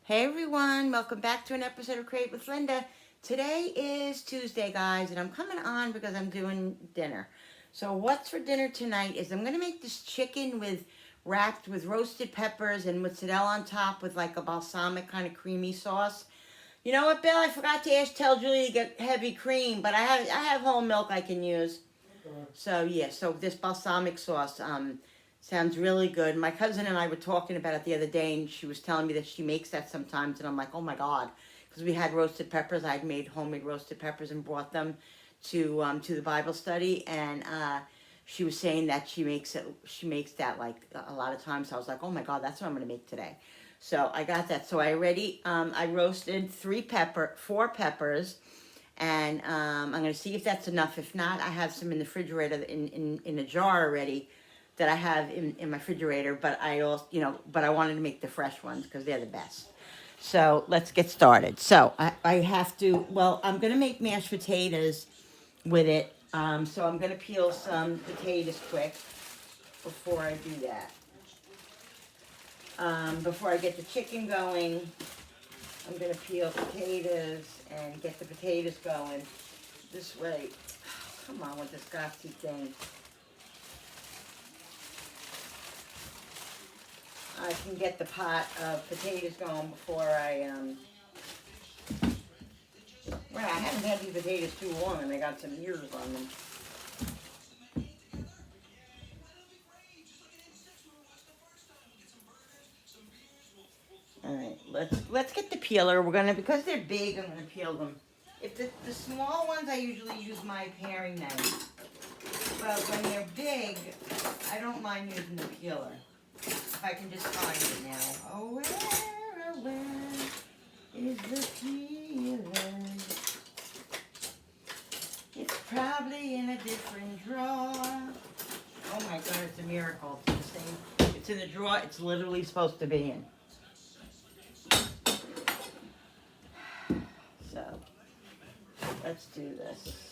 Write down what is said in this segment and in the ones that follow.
Hey everyone, welcome back to an episode of Create with Linda. Today is Tuesday, guys, and I'm coming on because I'm doing dinner. So what's for dinner tonight is I'm going to make this chicken wrapped with roasted peppers and mozzarella on top with like a balsamic kind of creamy sauce. You know what, Bill? I forgot to tell Julie to get heavy cream, but I have whole milk I can use. So yeah, so this balsamic sauce sounds really good. My cousin and I were talking about it the other day, and she was telling me that she makes that sometimes, and I'm like, oh my god, because we had roasted peppers. I'd made homemade roasted peppers and brought them to the Bible study, and she was saying that she makes it. She makes that like a lot of times. So I was like, oh my god, that's what I'm gonna make today. So I got that. So I roasted four peppers, and I'm going to see if that's enough. If not, I have some in the refrigerator in a jar already that I have in my refrigerator. But I also, but I wanted to make the fresh ones because they're the best. So let's get started. So I have to. Well, I'm going to make mashed potatoes with it. So I'm going to peel some potatoes quick before I do that. Before I get the chicken going, I'm going to peel potatoes and get the potatoes going this way. Oh, come on with this gossy thing. I can get the pot of potatoes going before well, I haven't had these potatoes too long and they got some ears on them. All right, let's get the peeler. Because they're big, I'm gonna peel them. If the small ones, I usually use my paring knife. But when they're big, I don't mind using the peeler. If I can just find it now. Oh, where is the peeler? It's probably in a different drawer. Oh my god, it's a miracle. It's the same. It's in the drawer it's literally supposed to be in. So, let's do this.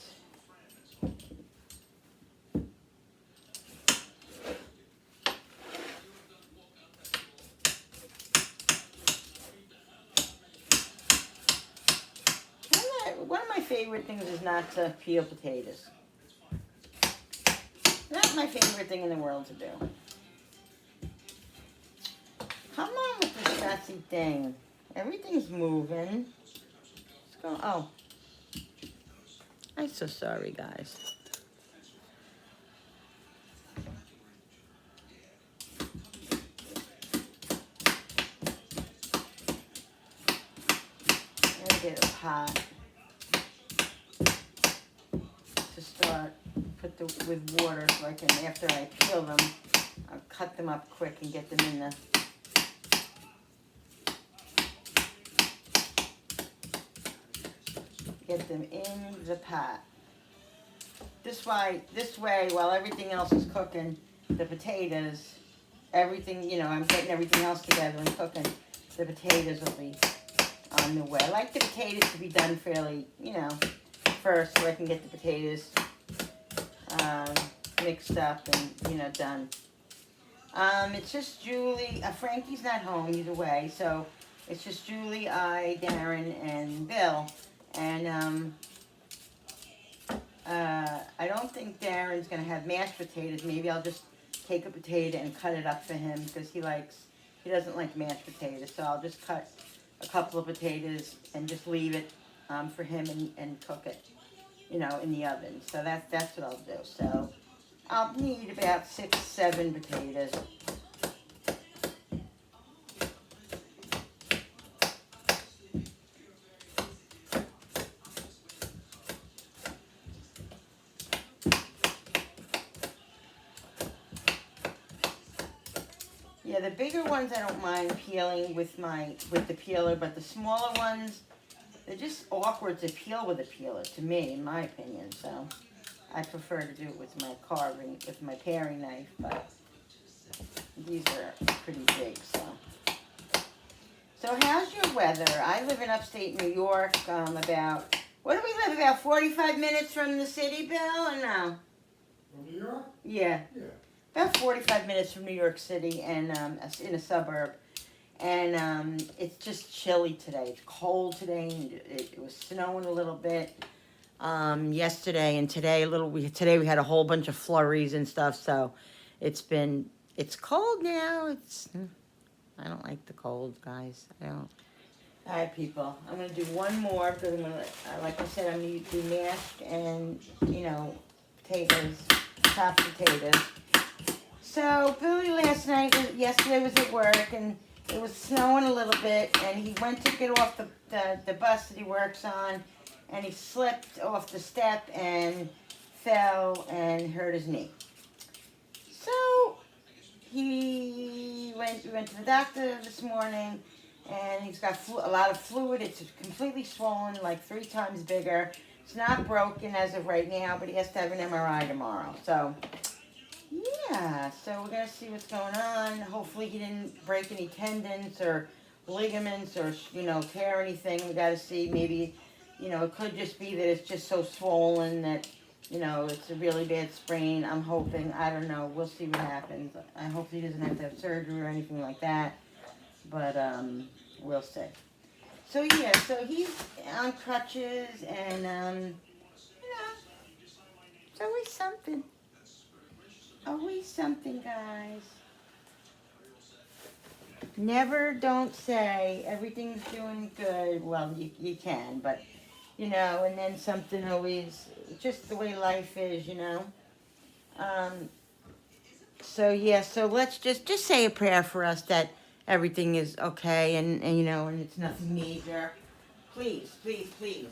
One of my favorite things is not to peel potatoes. Not my favorite thing in the world to do. Come on with this sassy thing. Everything's moving. Let's go. Oh. I'm so sorry, guys. I'm going to get a pot to start. With water so I can, after I peel them, I'll cut them up quick and get them in the pot. This way, while everything else is cooking, the potatoes, everything, I'm getting everything else together and cooking, the potatoes will be on the way. I like the potatoes to be done fairly, first so I can get the potatoes mixed up and, done. It's just Julie, Frankie's not home either way, so it's just Julie, Darren, and Bill. And I don't think Darren's going to have mashed potatoes. Maybe I'll just take a potato and cut it up for him because he doesn't like mashed potatoes. So I'll just cut a couple of potatoes and just leave it for him and cook it, in the oven. So that's what I'll do. So I'll need about 6-7 potatoes. Yeah, the bigger ones I don't mind peeling with the peeler, but the smaller ones, they're just awkward to peel with a peeler, to me, in my opinion. So I prefer to do it with my paring knife, but these are pretty big, so. So how's your weather? I live in upstate New York, what do we live, about 45 minutes from the city, Bill, or no? From New York? Yeah. Yeah. About 45 minutes from New York City and in a suburb. And it's just chilly today. It's cold today. And it was snowing a little bit yesterday, and today today we had a whole bunch of flurries and stuff. So it's cold now. I don't like the cold, guys. I don't. All right, people. I'm gonna do one more because like I said, I'm gonna do mashed and potatoes, chopped potatoes. So Billy yesterday was at work, and it was snowing a little bit, and he went to get off the bus that he works on, and he slipped off the step and fell and hurt his knee. So we went to the doctor this morning, and he's got a lot of fluid. It's completely swollen, like 3 times bigger. It's not broken as of right now, but he has to have an MRI tomorrow. So yeah, so we're going to see what's going on. Hopefully he didn't break any tendons or ligaments or, tear anything. We got to see. Maybe, it could just be that it's just so swollen that, it's a really bad sprain. I'm hoping. I don't know. We'll see what happens. I hope he doesn't have to have surgery or anything like that. But we'll see. So, yeah, so he's on crutches, and, it's always something. Always something, guys. Never don't say everything's doing good. Well, you can, but, and then something always, just the way life is, So, yeah, so let's just say a prayer for us that everything is okay and it's nothing major. Please, please, please.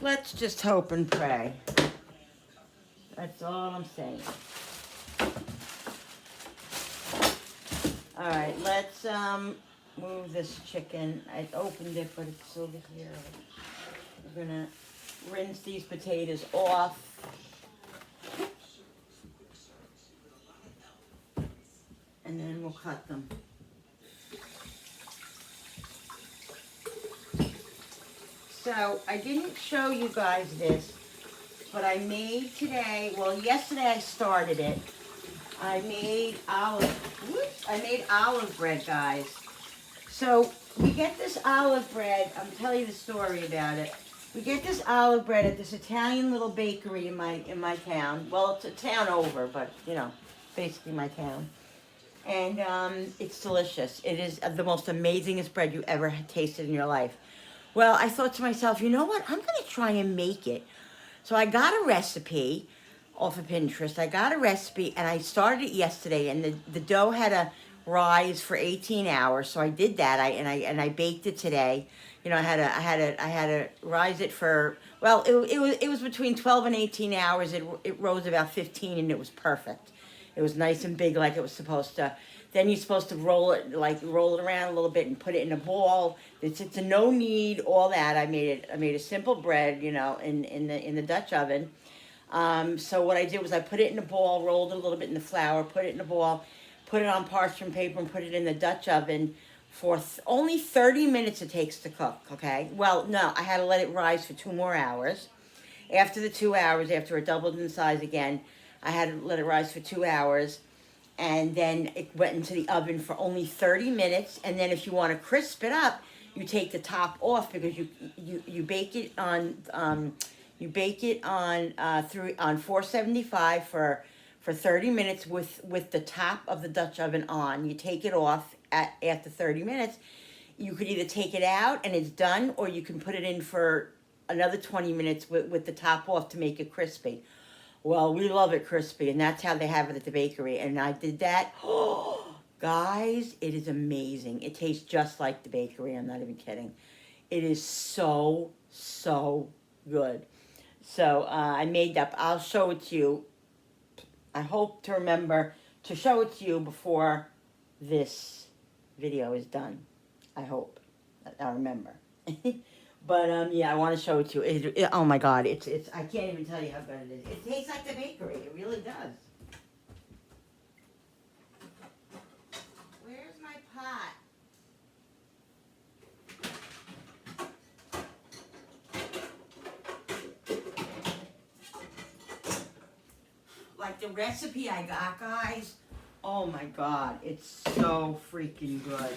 Let's just hope and pray. That's all I'm saying. All right, let's move this chicken. I opened it, but it's over here. We're gonna rinse these potatoes off. And then we'll cut them. So I didn't show you guys this, but I made today, well, yesterday I started it. I made olive bread, guys. So we get this olive bread, I'm telling you the story about it. We get this olive bread at this Italian little bakery in my town. Well, it's a town over, but basically my town. And it's delicious. It is the most amazingest bread you ever tasted in your life. Well, I thought to myself, you know what? I'm going to try and make it. So I got a recipe off of Pinterest. I got a recipe, and I started it yesterday, and the dough had to rise for 18 hours. So I did that. I baked it today. I had to rise it for, well, it was between 12 and 18 hours. It rose about 15, and it was perfect. It was nice and big like it was supposed to. Then you're supposed to roll it around a little bit and put it in a ball. It's a no knead, all that. I made a simple bread, in the Dutch oven. So what I did was I put it in a ball, rolled it a little bit in the flour, put it in a ball, put it on parchment paper, and put it in the Dutch oven for only 30 minutes it takes to cook, okay? Well, no, I had to let it rise for 2 more hours. After the 2 hours, after it doubled in size again, I had to let it rise for 2 hours. And then it went into the oven for only 30 minutes. And then if you want to crisp it up, you take the top off because you bake it on 475 for 30 minutes with the top of the Dutch oven on. You take it off after 30 minutes. You could either take it out and it's done, or you can put it in for another 20 minutes with the top off to make it crispy. Well, we love it crispy, and that's how they have it at the bakery. And I did that. Oh, guys, it is amazing. It tastes just like the bakery. I'm not even kidding. It is so, so good. So I made that. I'll show it to you. I hope to remember to show it to you before this video is done. I hope. I remember. But yeah, I want to show it to you. Oh my God, it's. I can't even tell you how good it is. It tastes like the bakery. It really does. Where's my pot? Like the recipe I got, guys. Oh my God, it's so freaking good.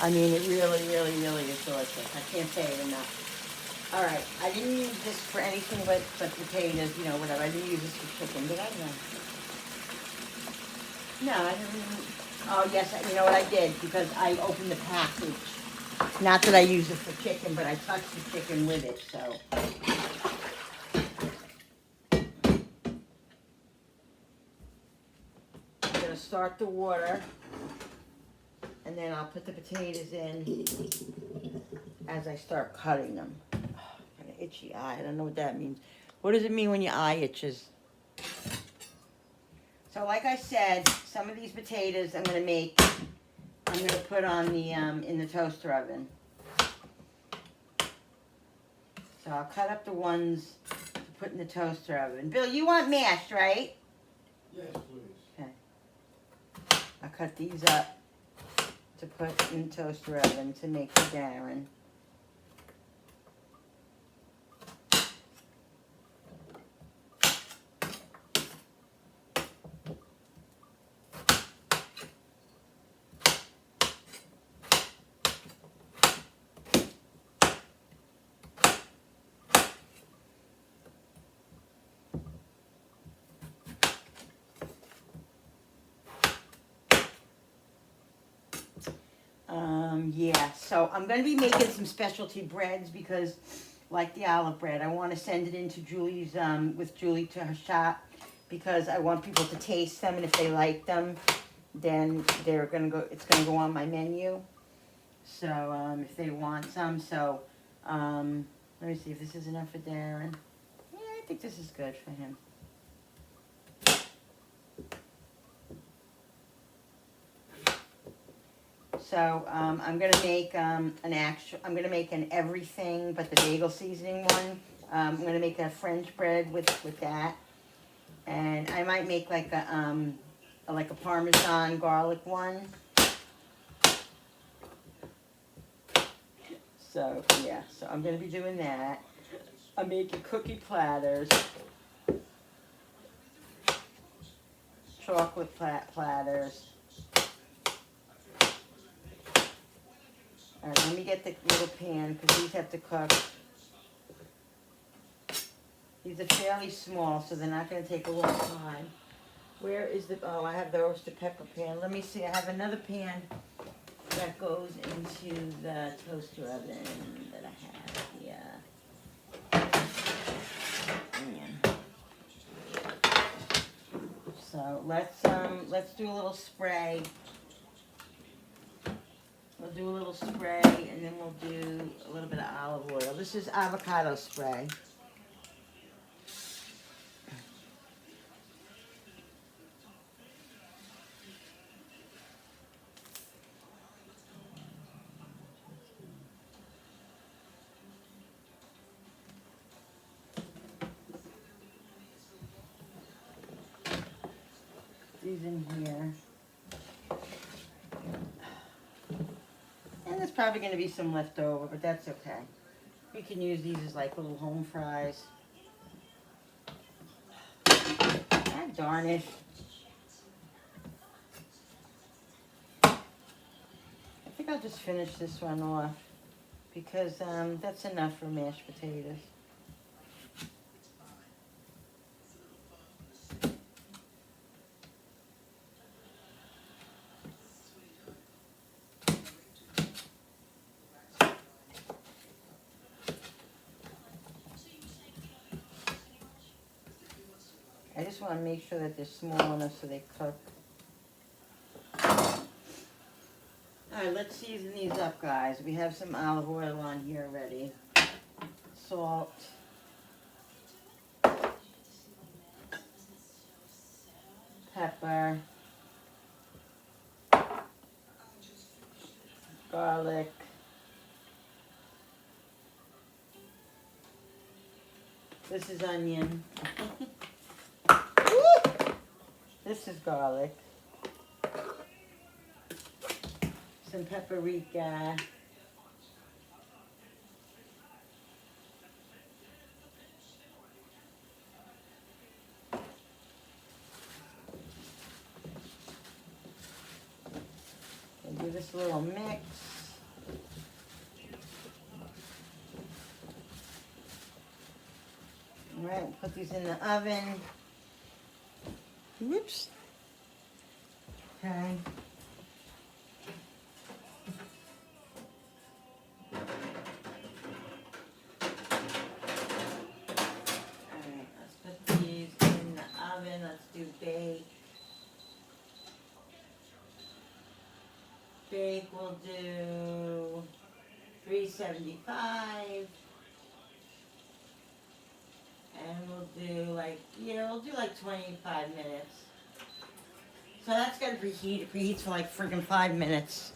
I mean, it really, really, really is delicious. I can't say it enough. All right, I didn't use this for anything but potatoes, you know, whatever. I didn't use this for chicken, did I? No. No, I didn't. Oh, yes, you know what I did? Because I opened the package. Not that I use it for chicken, but I touched the chicken with it, so. I'm going to start the water, and then I'll put the potatoes in as I start cutting them. Oh, got an itchy eye. I don't know what that means. What does it mean when your eye itches? So like I said, some of these potatoes I'm going to put on the, in the toaster oven. So I'll cut up the ones to put in the toaster oven. Bill, you want mashed, right? Yes, please. Okay. I'll cut these up to put in the toaster oven to make for Darren. Yeah, so I'm going to be making some specialty breads because, like the olive bread, I want to send it into Julie's, with Julie to her shop because I want people to taste them, and if they like them, then it's going to go on my menu. So, if they want some, so, let me see if this is enough for Darren. Yeah, I think this is good for him. So I'm gonna make I'm gonna make an everything but the bagel seasoning one. I'm gonna make a French bread with that, and I might make like a Parmesan garlic one. So yeah, so I'm gonna be doing that. I'm making cookie platters, chocolate platters. All right, let me get the little pan because these have to cook. These are fairly small, so they're not going to take a long time. Where is the, oh, I have the roasted pepper pan. Let me see, I have another pan that goes into the toaster oven that I have here. So let's do a little spray. We'll do a little spray, and then we'll do a little bit of olive oil. This is avocado spray. These in here. And there's probably going to be some left over, but that's okay. We can use these as like little home fries. Ah, darn it. I think I'll just finish this one off because that's enough for mashed potatoes. I just want to make sure that they're small enough so they cook. Alright, let's season these up, guys. We have some olive oil on here already. Salt. Pepper. garlic. This is onion. This is garlic. Some paprika. And do this little mix. All right, put these in the oven. Whoops. Okay. Alright, let's put these in the oven. Let's do bake. Bake we'll do 375. And we'll do like, we'll do like 25 minutes. So that's gotta preheat. It preheats for like friggin' 5 minutes.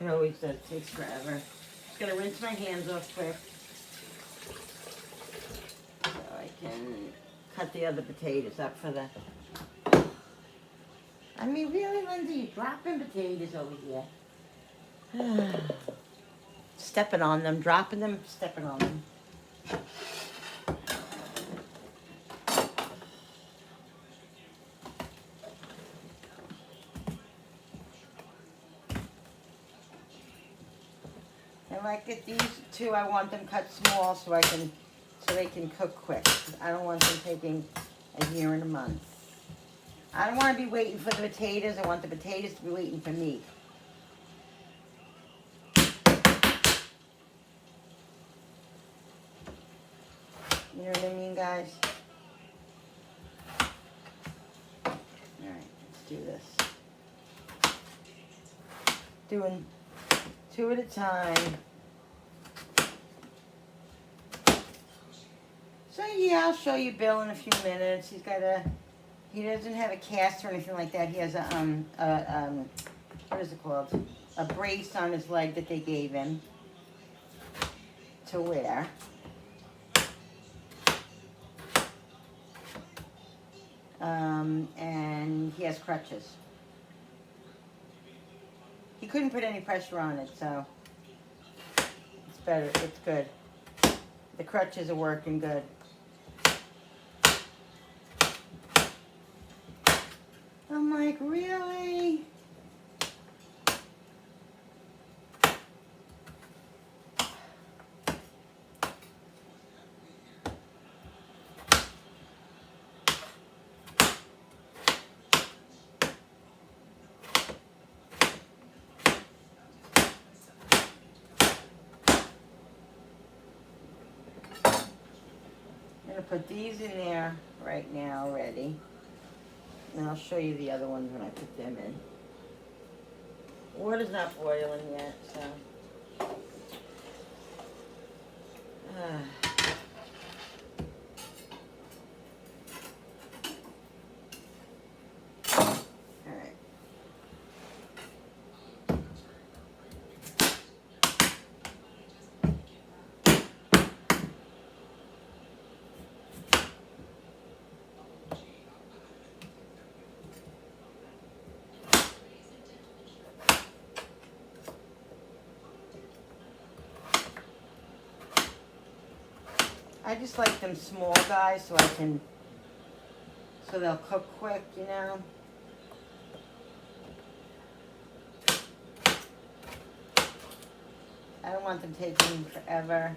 It always does. It takes forever. Just gonna rinse my hands off quick. So I can cut the other potatoes up for the... I mean, really, Linda, you dropping potatoes over here. Stepping on them, dropping them, stepping on them. And like at these two, I want them cut small so they can cook quick. I don't want them taking a year and a month. I don't want to be waiting for the potatoes. I want the potatoes to be waiting for me. You know what I mean, guys? All right, let's do this. Doing 2 at a time. So yeah, I'll show you Bill in a few minutes. He doesn't have a cast or anything like that. He has what is it called? A brace on his leg that they gave him to wear. And he has crutches. He couldn't put any pressure on it, so it's better. It's good. The crutches are working good. I'm like, really? I'm going to put these in there right now already. And I'll show you the other ones when I put them in. Water's not boiling yet, so. All right. I just like them small, guys, so they'll cook quick, you know. I don't want them taking forever.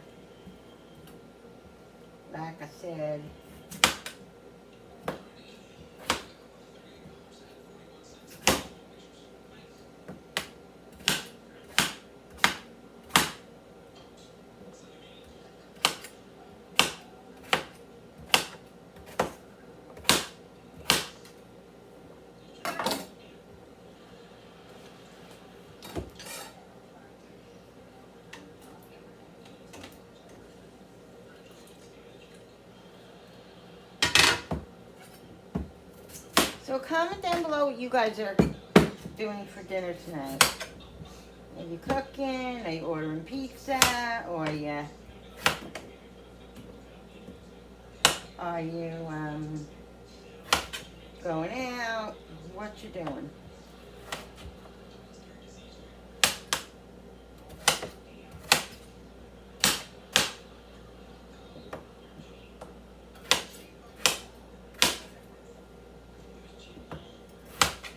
Like I said. So comment down below what you guys are doing for dinner tonight. Are you cooking? Are you ordering pizza? Or are you going out? What you doing?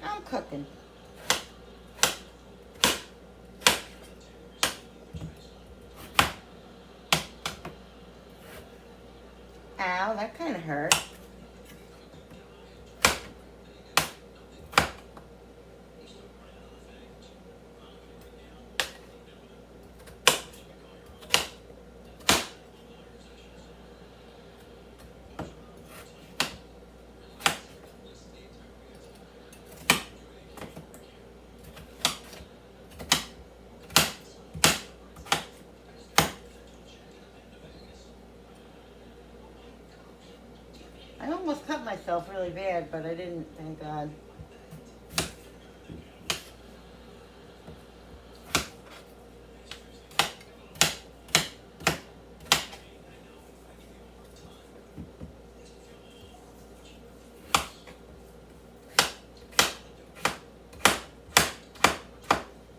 I'm cooking. Ow, that kind of hurt. I almost cut myself really bad, but I didn't, thank God.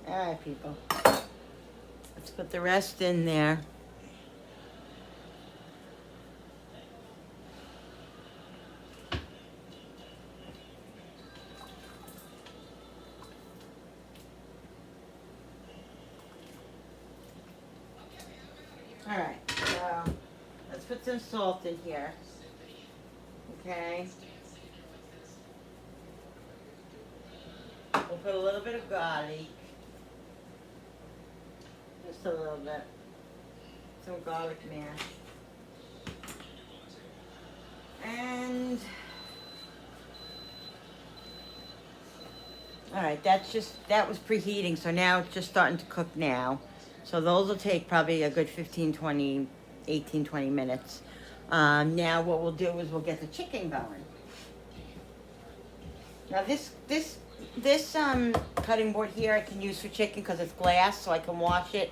All right, people. Let's put the rest in there. All right, so let's put some salt in here. Okay. We'll put a little bit of garlic. Just a little bit. Some garlic mash. And all right, that was preheating, so now it's just starting to cook now. So those will take probably a good 15, 20, 18, 20 minutes. Now what we'll do is we'll get the chicken going. Now this cutting board here I can use for chicken because it's glass, so I can wash it.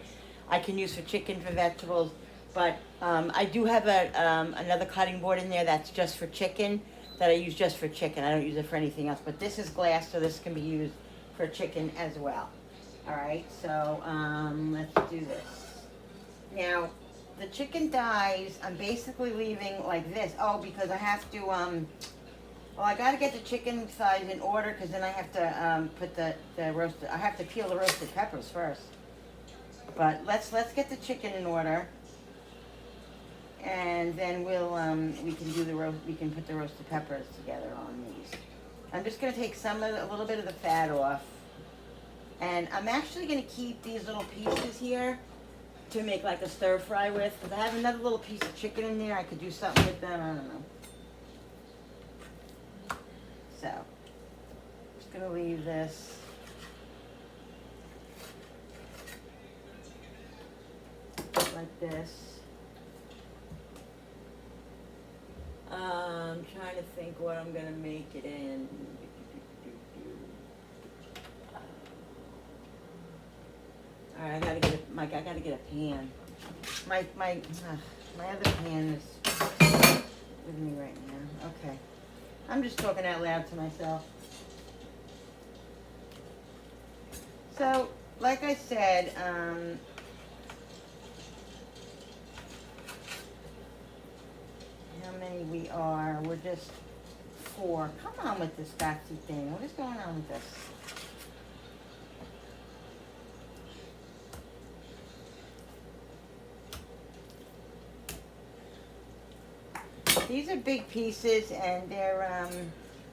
I can use for chicken, for vegetables, but I do have another cutting board in there that's just for chicken, that I use just for chicken. I don't use it for anything else, but this is glass, so this can be used for chicken as well. All right, so let's do this. Now, the chicken thighs, I'm basically leaving like this. Oh, because I have to, well, I got to get the chicken thighs in order, because then I have to put the roasted, I have to peel the roasted peppers first. But let's get the chicken in order, and then we can put the roasted peppers together on these. I'm just going to take a little bit of the fat off. And I'm actually going to keep these little pieces here to make like a stir fry with, because I have another little piece of chicken in there. I could do something with them. I don't know. So, just going to leave this. Like this. I'm trying to think what I'm going to make it in. All right, I gotta get a pan. My other pan is with me right now. Okay, I'm just talking out loud to myself. So, like I said, how many we are? We're just 4. Come on with this Betsy thing. What is going on with this? These are big pieces, and they're,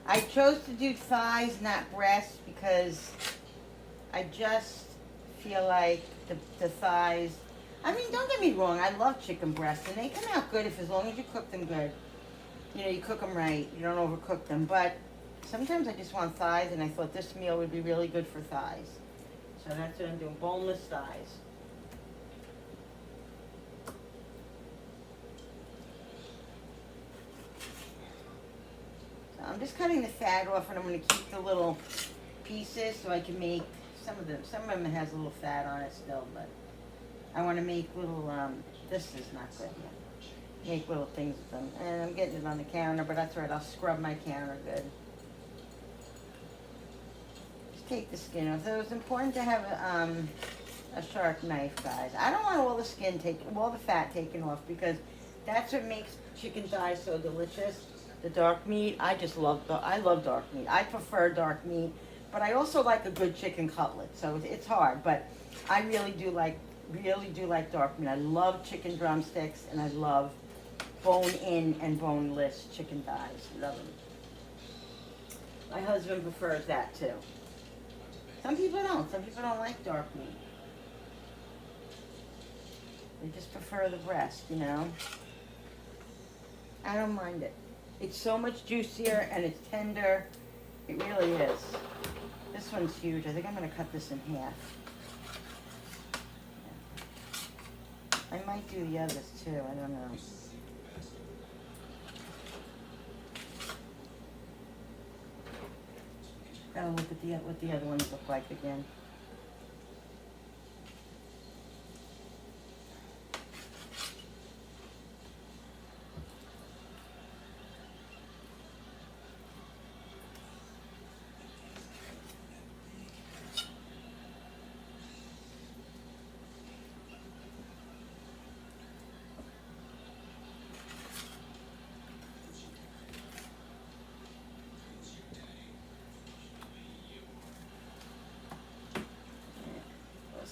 I chose to do thighs, not breasts, because I just feel like the thighs, I mean, don't get me wrong, I love chicken breasts, and they come out good as long as you cook them good. You know, you cook them right, you don't overcook them, but sometimes I just want thighs, and I thought this meal would be really good for thighs. So that's what I'm doing, boneless thighs. I'm just cutting the fat off, and I'm going to keep the little pieces so I can make some of them has a little fat on it still, but I want to make little, this is not good yet. Make little things with them. And I'm getting it on the counter, but that's right, I'll scrub my counter good. Just take the skin off. So it's important to have a sharp knife, guys. I don't want all the skin all the fat taken off, because that's what makes chicken thighs so delicious. The dark meat, I love dark meat. I prefer dark meat, but I also like a good chicken cutlet. So it's hard, but I really do like dark meat. I love chicken drumsticks, and I love bone-in and boneless chicken thighs. Love them. My husband prefers that too. Some people don't. Some people don't like dark meat. They just prefer the breast, you know. I don't mind it. It's so much juicier and it's tender. It really is. This one's huge. I think I'm going to cut this in half. I might do the others too. I don't know. Gotta look at what the other ones look like again.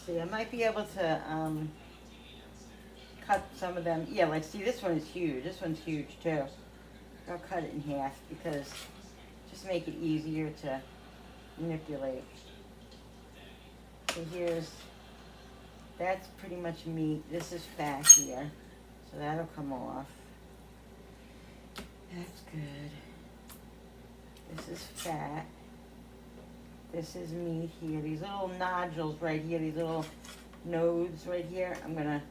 See, I might be able to cut some of them. Yeah, like, see, this one is huge. This one's huge too. I'll cut it in half, because just make it easier to manipulate. So that's pretty much meat. This is fat here, so that'll come off. That's good. This is fat. This is meat here. These little nodules right here, these little nodes right here, I'm gonna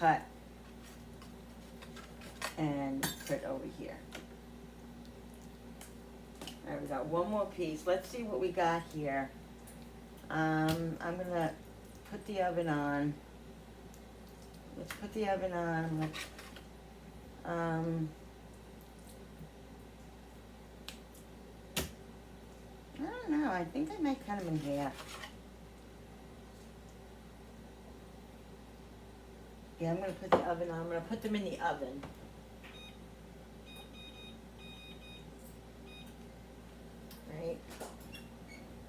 cut and put over here. All right, we got one more piece. Let's see what we got here. I'm gonna put the oven on. Let's put the oven on. I don't know. I think I might cut them in half. Yeah, I'm going to put the oven on. I'm going to put them in the oven. Right?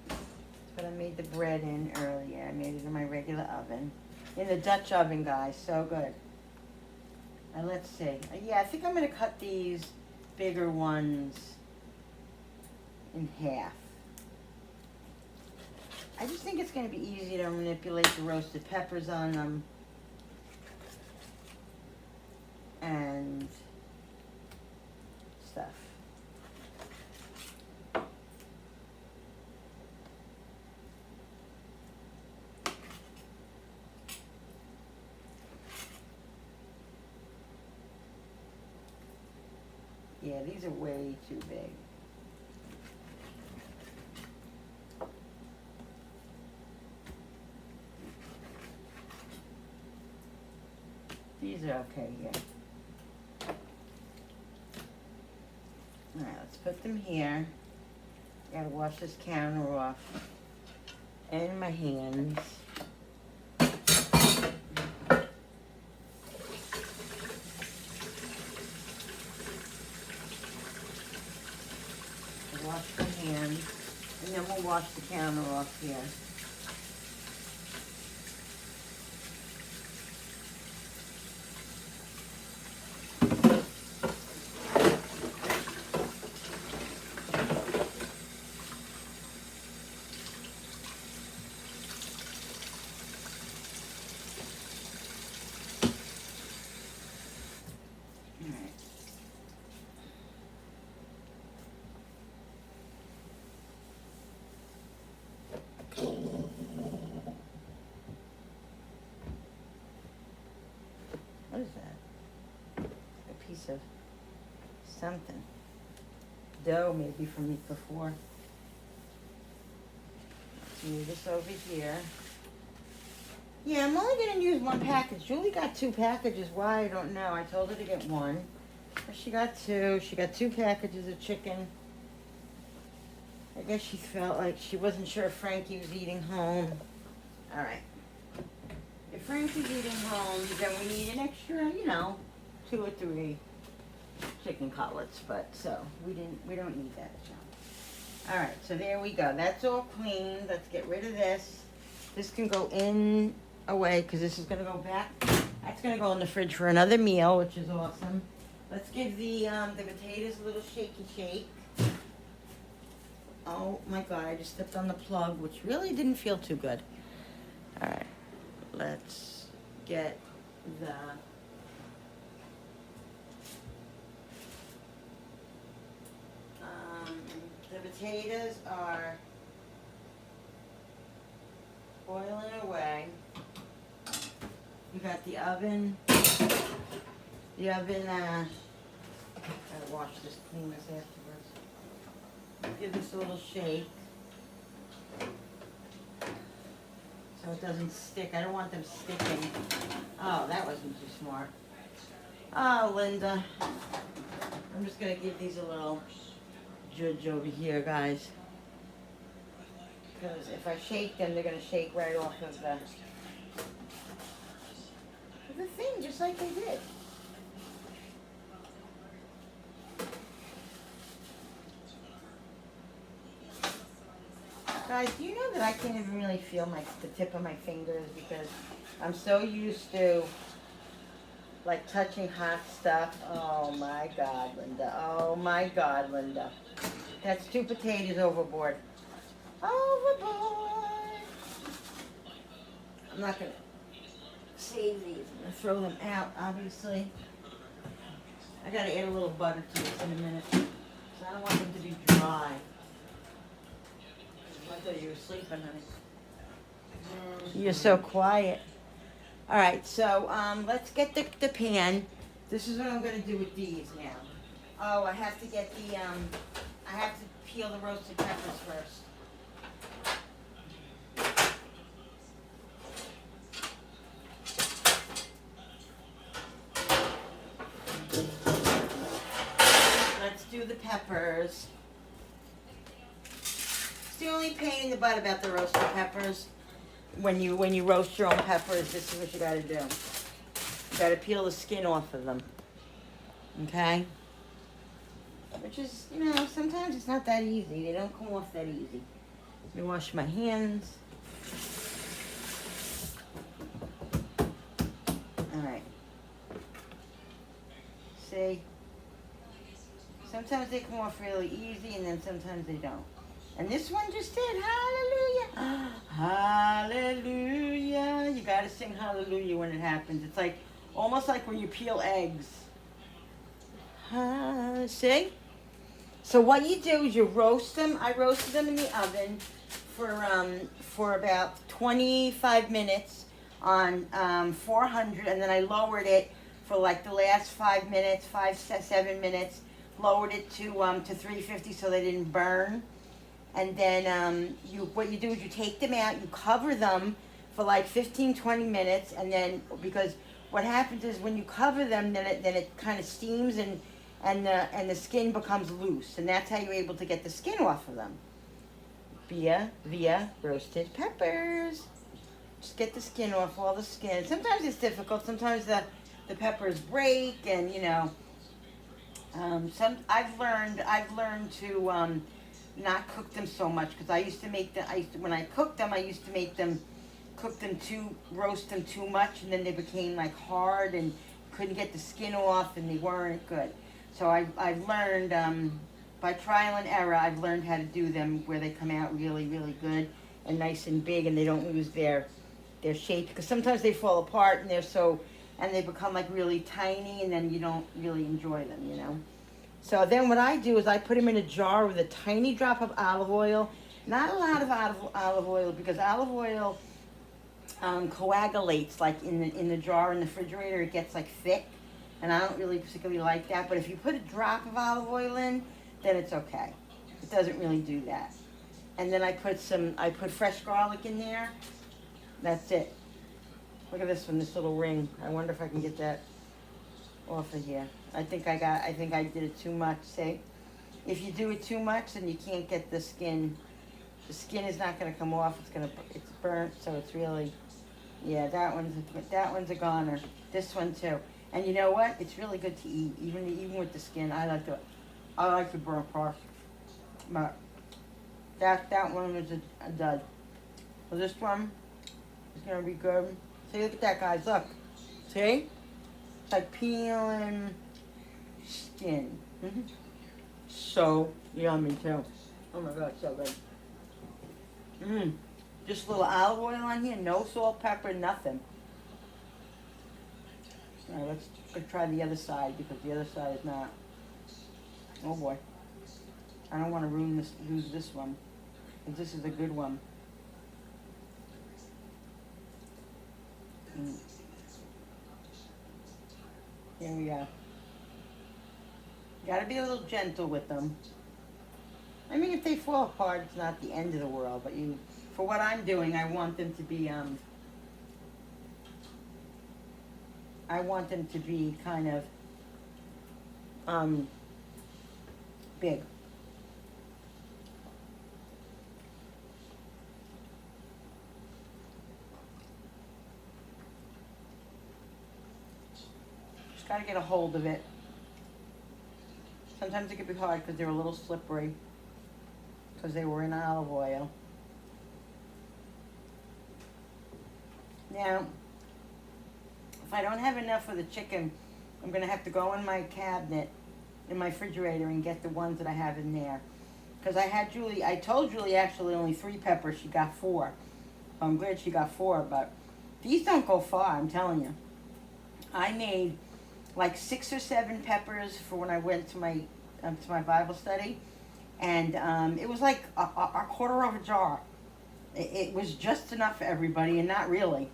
That's what I made the bread in earlier. I made it in my regular oven. In the Dutch oven, guys. So good. Now, let's see. Yeah, I think I'm going to cut these bigger ones in half. I just think it's going to be easy to manipulate the roasted peppers on them. And stuff. Yeah, these are way too big. These are okay here. Alright, let's put them here. Gotta wash this counter off. And my hands. Wash the hands. And then we'll wash the counter off here. What is that? A piece of something. Dough maybe from before. Let's Move this over here. Yeah, I'm only going to use one package. Julie got 2 packages. Why? I don't know. I told her to get one. But she got 2. She got 2 packages of chicken. I guess she felt like she wasn't sure if Frankie was eating home. All right. If Frankie's eating home, then we need an extra, 2 or 3 chicken cutlets. But so we don't need that. So. All right. So there we go. That's all clean. Let's get rid of this. This can go in away because this is going to go back. That's going to go in the fridge for another meal, which is awesome. Let's give the potatoes a little shaky shake. Oh my God, I just stepped on the plug, which really didn't feel too good. All right, let's get the potatoes are boiling away. We got the oven. Gotta wash this, clean this afterwards. Give this a little shake so it doesn't stick. I don't want them sticking. Oh, that wasn't too smart. Oh, Linda. I'm just gonna give these a little judge over here, guys. Because if I shake them, they're gonna shake right off of the thing, just like they did. Guys, do you know that I can't even really feel the tip of my fingers because I'm so used to like touching hot stuff. Oh my God, Linda. Oh my God, Linda. That's 2 potatoes overboard. Overboard. I'm not gonna save these. I'm gonna throw them out, obviously. I gotta add a little butter to this in a minute. So I don't want them to be dry. I thought you were sleeping, honey. You're so quiet. All right, so let's get the pan. This is what I'm gonna do with these now. Oh, I have to get I have to peel the roasted peppers first. Let's do the peppers. The only pain in the butt about the roasted peppers, when you roast your own peppers, this is what you got to do. You got to peel the skin off of them. Okay? Which is, sometimes it's not that easy. They don't come off that easy. Let me wash my hands. All right. See? Sometimes they come off really easy, and then sometimes they don't. And this one just did. Hallelujah. Hallelujah. You got to sing hallelujah when it happens. It's like almost like when you peel eggs. See? So what you do is you roast them. I roasted them in the oven for about 25 minutes on 400, and then I lowered it for like the last 5 minutes, 7 minutes. Lowered it to 350 so they didn't burn. And then what you do is you take them out, you cover them for like 15-20 minutes, and then because what happens is when you cover them, then it kind of steams and the skin becomes loose, and that's how you're able to get the skin off of them via roasted peppers. Just get the skin off, all the skin. Sometimes it's difficult. Sometimes the peppers break, and I've learned to not cook them so much because I used to make them. When I cooked them, I used to roast them too much, and then they became like hard and couldn't get the skin off, and they weren't good. So I've learned by trial and error. I've learned how to do them where they come out really, really good and nice and big, and they don't lose their shape because sometimes they fall apart and they become like really tiny, and then you don't really enjoy them, So then what I do is I put them in a jar with a tiny drop of olive oil. Not a lot of olive oil because olive oil coagulates like in the jar in the refrigerator. It gets like thick, and I don't really particularly like that. But if you put a drop of olive oil in, then it's okay. It doesn't really do that. And then I put fresh garlic in there. That's it. Look at this one, this little ring. I wonder if I can get that off of here. I think I did it too much. See? If you do it too much, then you can't get the skin. The skin is not going to come off. It's burnt, so it's really, yeah, that one's a goner. This one too. And you know what? It's really good to eat, even with the skin. I like the burnt part. But that one was a dud. So this one is going to be good. See, look at that, guys. Look. See? It's like peeling skin. So yummy too. Oh my God, so good. Just a little olive oil on here, no salt, pepper, nothing. All right, let's try the other side because the other side is not. Oh boy, I don't want to lose this one, because this is a good one. Here we go. Gotta be a little gentle with them. I mean, if they fall apart, it's not the end of the world, but for what I'm doing, I want them to be, kind of, big. Just gotta get a hold of it. Sometimes it can be hard because they're a little slippery because they were in olive oil. Now, if I don't have enough for the chicken, I'm going to have to go in my cabinet, in my refrigerator, and get the ones that I have in there. Because I told Julie actually only 3 peppers, she got 4. I'm glad she got 4, but these don't go far, I'm telling you. I made like 6 or 7 peppers for when I went to my Bible study, and it was like a quarter of a jar. It was just enough for everybody, and not really.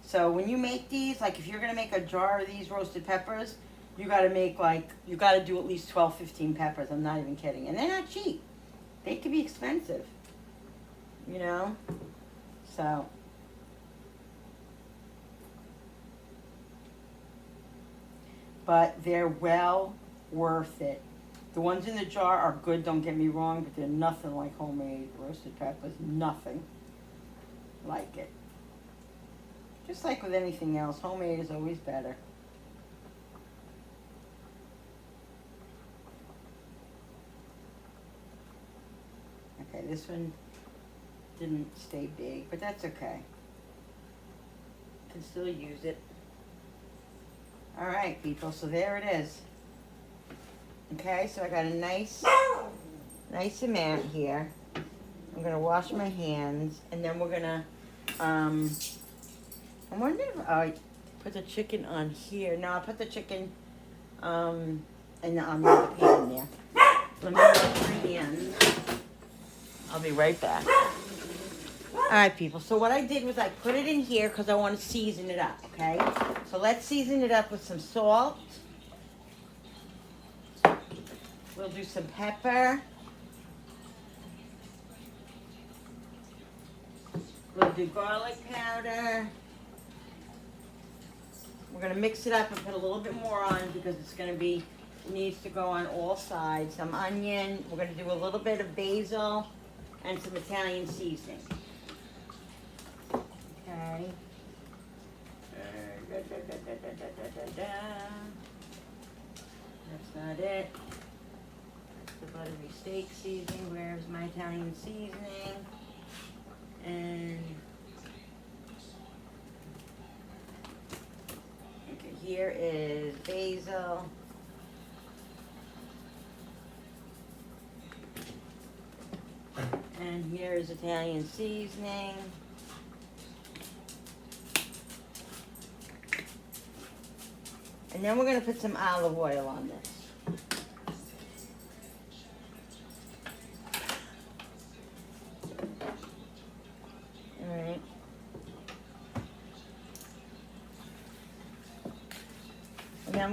So when you make these, like if you're gonna make a jar of these roasted peppers, you gotta do at least 12, 15 peppers. I'm not even kidding, and they're not cheap. They can be expensive, you know. So. But they're well worth it. The ones in the jar are good, don't get me wrong, but they're nothing like homemade roasted peppers. Nothing like it. Just like with anything else, homemade is always better. Okay, this one didn't stay big, but that's okay. Can still use it. All right, people, so there it is. Okay, so I got a nice amount here. I'm gonna wash my hands, and then we're gonna, I wonder if I put the chicken on here. No, I'll put the chicken, on the other pan there. Let me wash my hands. I'll be right back. All right, people. So what I did was I put it in here because I want to season it up, okay? So let's season it up with some salt. We'll do some pepper. We'll do garlic powder. We're going to mix it up and put a little bit more on because it needs to go on all sides. Some onion. We're going to do a little bit of basil and some Italian seasoning. Okay. That's not it. The buttery steak seasoning. Where's my Italian seasoning? And okay, here is basil. And here is Italian seasoning. And then we're going to put some olive oil on this. All right. And then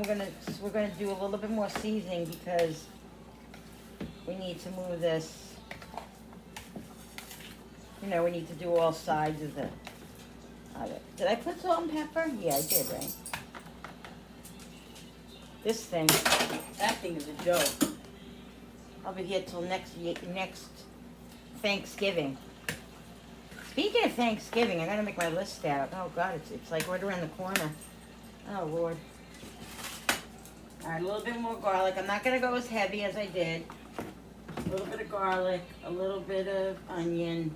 we're going to do a little bit more seasoning because we need to move this You know, we need to do all sides of it. Did I put salt and pepper? Yeah, I did, right? This thing, that thing is a joke. I'll be here till next Thanksgiving. Speaking of Thanksgiving, I gotta make my list out. Oh God, it's like right around the corner. Oh Lord. All right, a little bit more garlic. I'm not gonna go as heavy as I did. A little bit of garlic, a little bit of onion,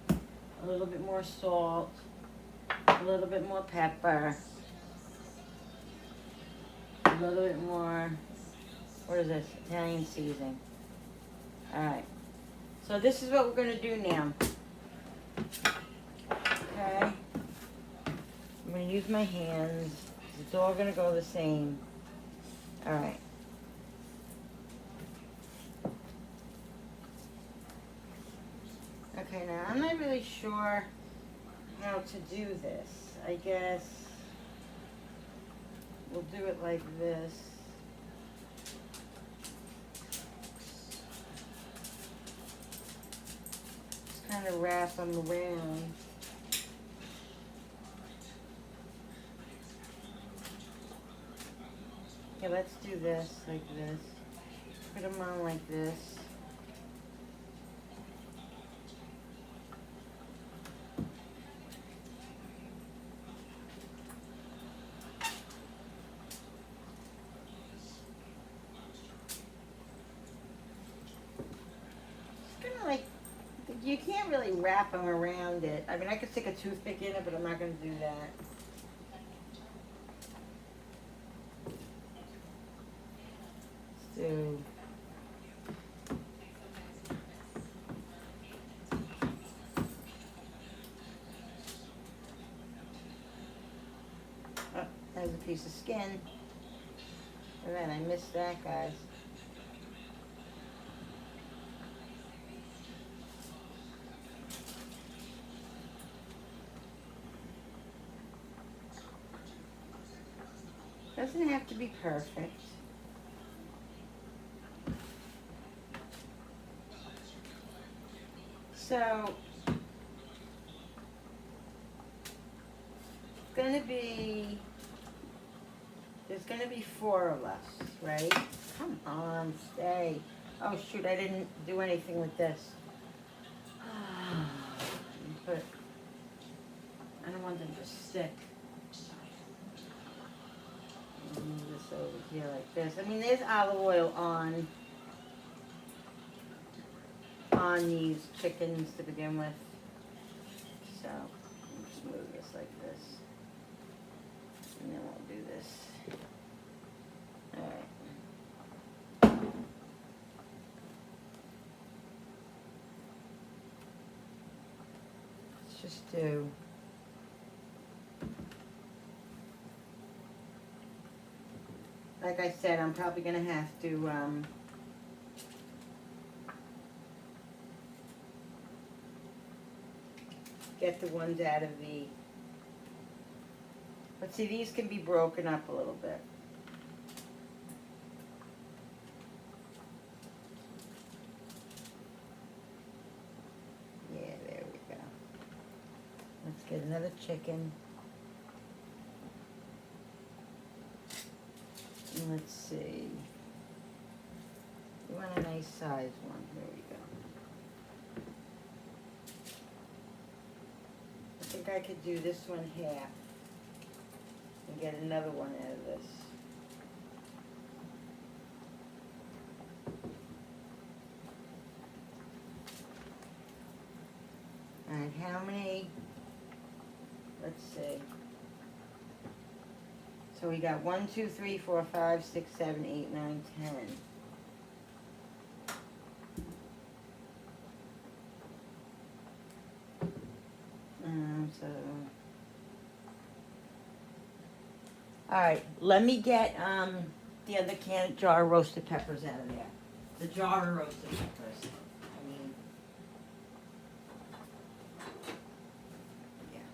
a little bit more salt, a little bit more pepper, a little bit more, what is this? Italian seasoning. All right. So this is what we're gonna do now. Okay. I'm gonna use my hands. It's all gonna go the same. All right. Okay, now I'm not really sure how to do this. I guess we'll do it like this. Just kind of wrap them around. Okay, let's do this like this. Put them on like this. You can't really wrap them around it. I mean, I could stick a toothpick in it, but I'm not going to do that. Let's do... Oh, there's a piece of skin. And then I missed that, guys. Doesn't have to be perfect. So, there's gonna be 4 of us, right? Come on, stay. Oh shoot, I didn't do anything with this. But I don't want them to stick. Move this over here like this. I mean, there's olive oil on these chickens to begin with. So, I'll just move this like this. And then we'll do this. Alright. Let's just do... Like I said, I'm probably going to have to get the ones out of the... But see, these can be broken up a little bit. Yeah, there we go. Let's get another chicken. Let's see. You want a nice size one. There we go. I think I could do this one half and get another one out of this. Alright, how many? Let's see. So we got 1, 2, 3, 4, 5, 6, 7, 8, 9, 10. So, all right. Let me get the other jar of roasted peppers out of there. The jar of roasted peppers. I mean, yeah.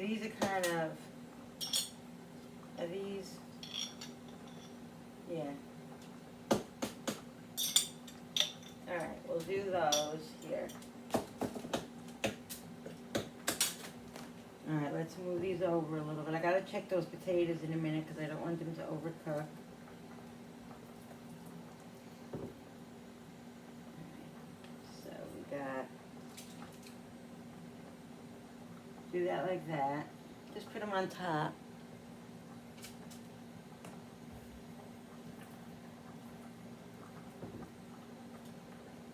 See, these are kind of, are these, yeah. Alright, we'll do those here. Alright, let's move these over a little bit. I gotta check those potatoes in a minute because I don't want them to overcook. So we got, do that like that. Just put them on top.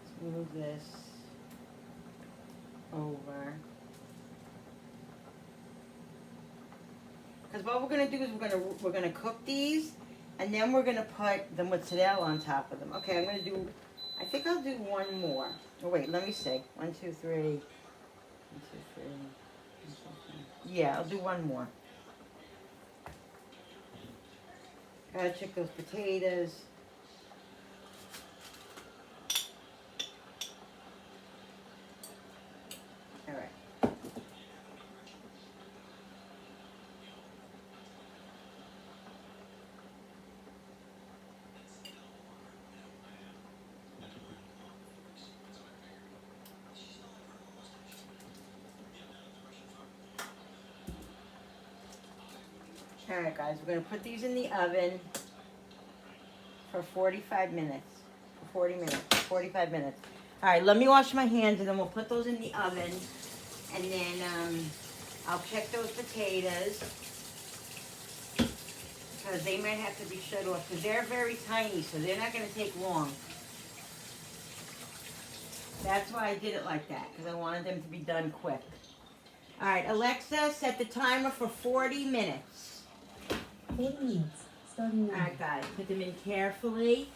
Let's move this over. Because what we're gonna do is we're gonna cook these, and then we're gonna put the mozzarella on top of them. Okay, I'm gonna do. I think I'll do one more. Oh wait, let me see. 1, 2, 3. 1, 2, 3. Yeah, I'll do one more. Gotta check those potatoes. All right. All right, guys, we're gonna put these in the oven for 45 minutes. For 40 minutes. 45 minutes. All right, let me wash my hands, and then we'll put those in the oven, and then I'll check those potatoes because they might have to be shut off because they're very tiny, so they're not gonna take long. That's why I did it like that, because I wanted them to be done quick. All right, Alexa, set the timer for 40 minutes. 40 minutes, starting now. All right, guys, put them in carefully.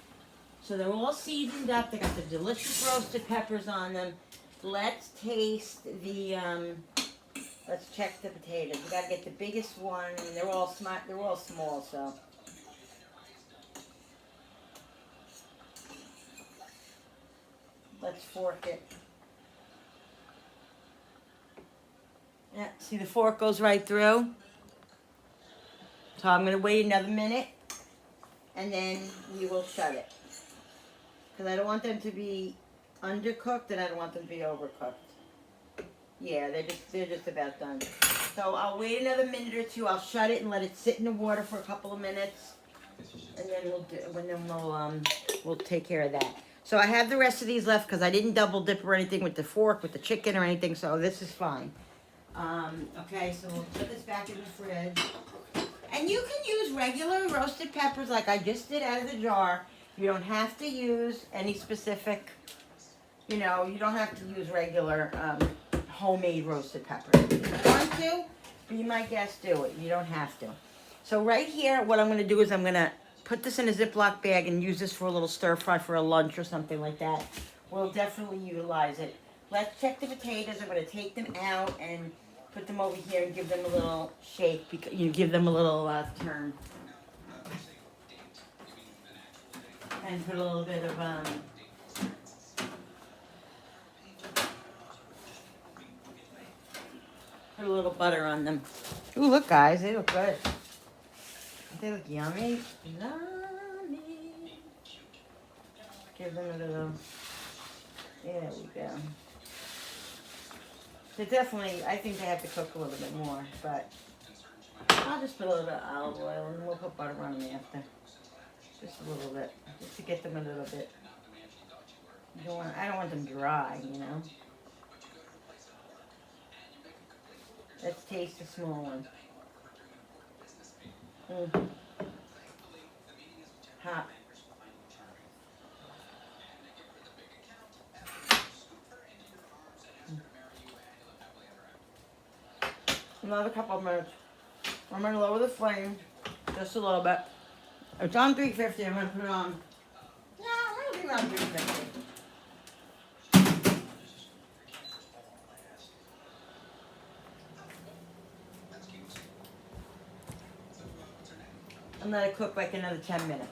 So they're all seasoned up. They got the delicious roasted peppers on them. Let's taste the, let's check the potatoes. We gotta get the biggest one. I mean, they're all small, so. Let's fork it. Yeah, see the fork goes right through. So I'm gonna wait another minute, and then we will shut it. Because I don't want them to be undercooked, and I don't want them to be overcooked. Yeah, they're just about done. So I'll wait another minute or two. I'll shut it and let it sit in the water for a couple of minutes, and then we'll take care of that. So I have the rest of these left because I didn't double dip or anything with the fork, with the chicken or anything. So this is fine. Okay, so we'll put this back in the fridge. And you can use regular roasted peppers like I just did out of the jar. You don't have to use any specific, you don't have to use regular homemade roasted peppers. If you want to, be my guest, do it. You don't have to. So right here, what I'm going to do is I'm going to put this in a Ziploc bag and use this for a little stir fry for a lunch or something like that. We'll definitely utilize it. Let's check the potatoes. I'm going to take them out and put them over here and give them a little shake. Because you give them a little turn. And put a little bit of put a little butter on them. Ooh, look, guys, they look good. They look yummy. Yummy. Give them a little. There we go. They definitely, I think they have to cook a little bit more, but I'll just put a little bit of olive oil and we'll put butter on them after. Just a little bit, just to get them a little bit. I don't want them dry, Let's taste the small one. Hot. Another couple of minutes. I'm going to lower the flame just a little bit. It's on 350. I'm going to put it on. No, I'm going to leave it on 350. And let it cook like another 10 minutes.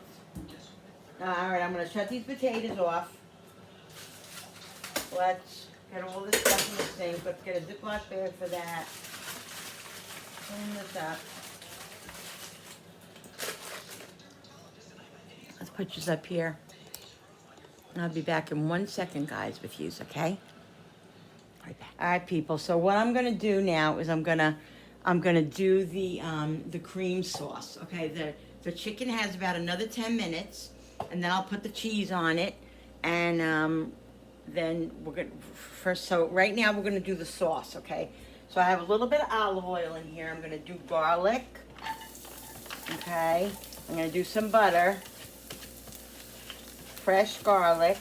Alright, I'm going to shut these potatoes off. Let's get all this stuff in the sink. Let's get a Ziploc bag for that. up. Let's put yours up here. I'll be back in 1 second, guys, with yous, okay? Right back. All right, people. So what I'm gonna do now is I'm gonna do the cream sauce. Okay, the chicken has about another 10 minutes, and then I'll put the cheese on it, and then we're gonna first. So right now we're gonna do the sauce. Okay, so I have a little bit of olive oil in here. I'm gonna do garlic. Okay, I'm gonna do some butter, fresh garlic.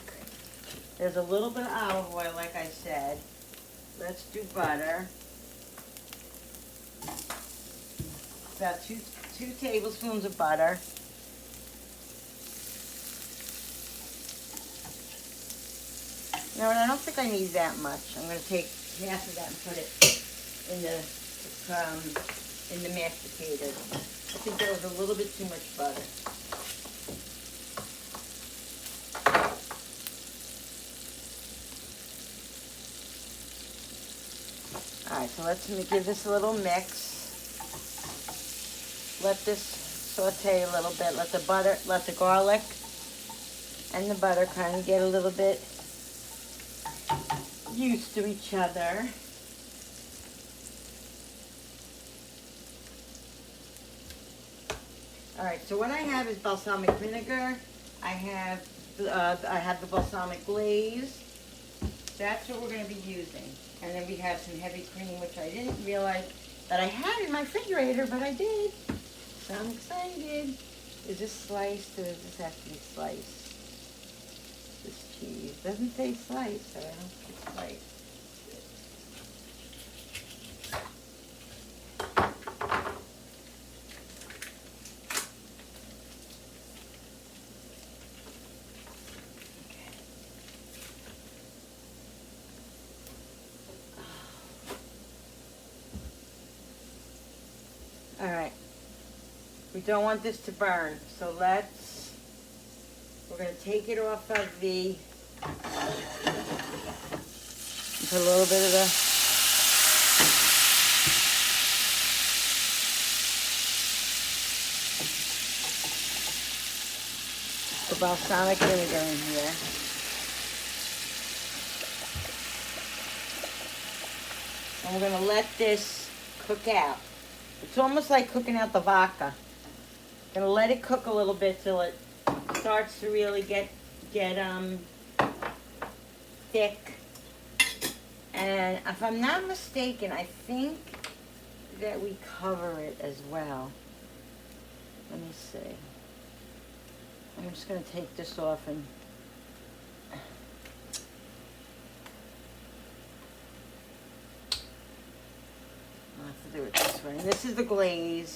There's a little bit of olive oil, like I said. Let's do butter. About two tablespoons of butter. You know what, I don't think I need that much. I'm going to take half of that and put it in the mashed potatoes. I think that was a little bit too much butter. Alright, so let's give this a little mix. Let this saute a little bit. Let the garlic and the butter kind of get a little bit used to each other. Alright, so what I have is balsamic vinegar. I have the balsamic glaze. That's what we're going to be using. And then we have some heavy cream, which I didn't realize that I had in my refrigerator, but I did. So I'm excited. Is this sliced or does this have to be sliced? This cheese doesn't say sliced, so I don't think it's sliced. All right, we don't want this to burn, so we're going to take it off of the, put a little bit of the balsamic vinegar in here. And we're going to let this cook out. It's almost like cooking out the vodka. Gonna let it cook a little bit till it starts to really get thick. And if I'm not mistaken, I think that we cover it as well. Let me see. I'm just gonna take this off and I'll have to do it this way. This is the glaze.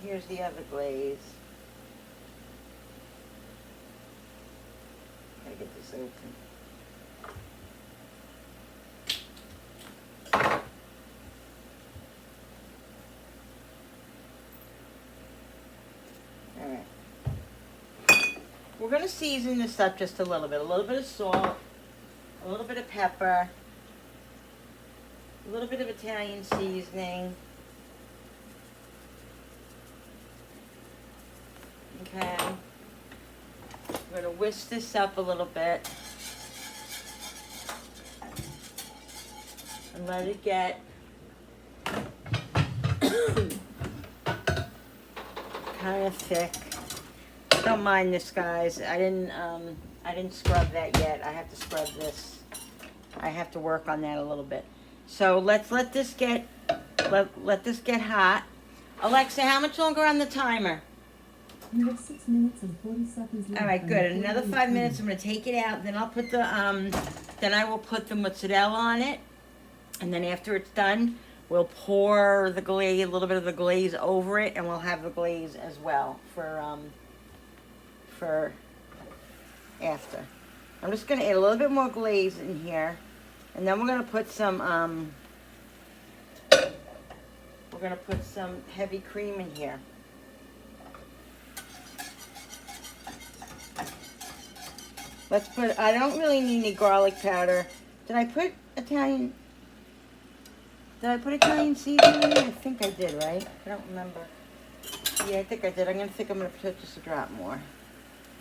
Here's the other glaze. Gotta get this open. We're going to season this up just a little bit of salt, a little bit of pepper, a little bit of Italian seasoning. Okay. We're going to whisk this up a little bit and let it get kind of thick. Don't mind this, guys. I didn't scrub that yet. I have to scrub this. I have to work on that a little bit. So let's let this get hot. Alexa, how much longer on the timer? You have 6 minutes and 40 seconds left. All right, good. Another 5 minutes. I'm gonna take it out. Then I'll put the then I will put the mozzarella on it, and then after it's done, we'll pour the glaze, a little bit of the glaze over it, and we'll have the glaze as well for after. I'm just gonna add a little bit more glaze in here, and then we're gonna put some gonna put some heavy cream in here. Let's put, I don't really need any garlic powder. Did I put Italian seasoning in there? I think I did, right? I don't remember. Yeah, I think I did. I'm gonna put just a drop more.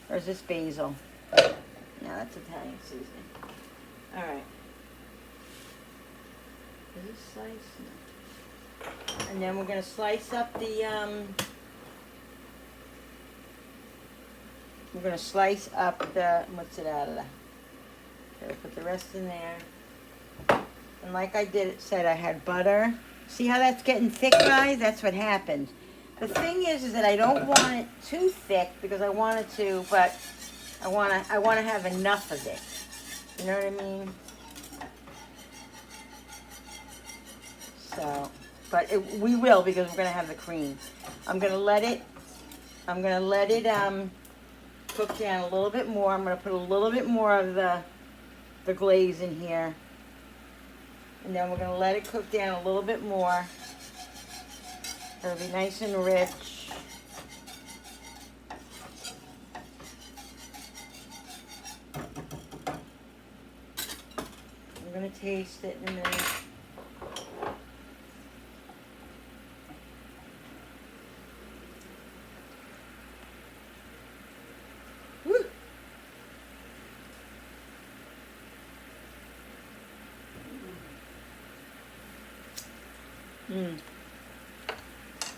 Or is this basil? No, that's Italian seasoning. Alright. Is this sliced? No. And then we're gonna slice up the, we're gonna slice up the mozzarella. Okay, put the rest in there. And like I said, I had butter. See how that's getting thick, guys? That's what happened. The thing is that I don't want it too thick because I want it to, but I wanna have enough of it. You know what I mean? So, but we will because we're gonna have the cream. I'm gonna let it cook down a little bit more. I'm gonna put a little bit more of the glaze in here. And then we're gonna let it cook down a little bit more. It'll be nice and rich. I'm gonna taste it in a minute. Woo! Mmm.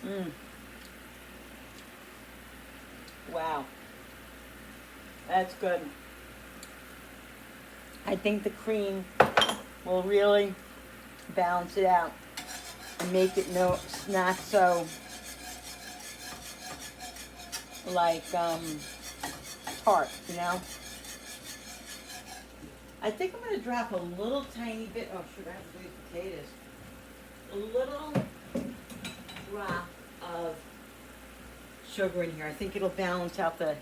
Mmm. Wow. That's good. I think the cream will really balance it out and make it not so like tart, you know? I think I'm gonna drop a little tiny bit, oh shoot, I have to do these potatoes. A little drop of sugar in here. I think it'll balance out the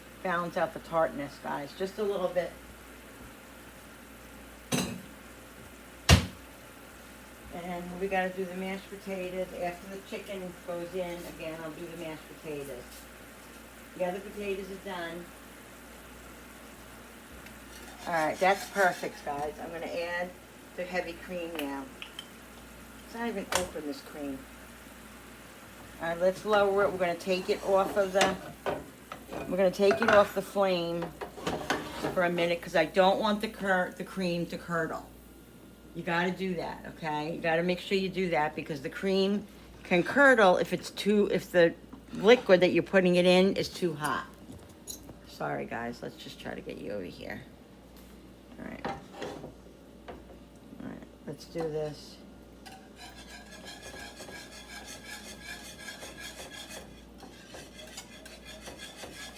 tartness, guys. Just a little bit. And we gotta do the mashed potatoes. After the chicken goes in, again, I'll do the mashed potatoes. The other potatoes are done. Alright, that's perfect, guys. I'm gonna add the heavy cream now. It's not even open, this cream. Alright, let's lower it. We're gonna take it off the flame for a minute because I don't want the cream to curdle. You gotta do that, okay? You gotta make sure you do that because the cream can curdle if the liquid that you're putting it in is too hot. Sorry guys, let's just try to get you over here. Alright. Alright, let's do this.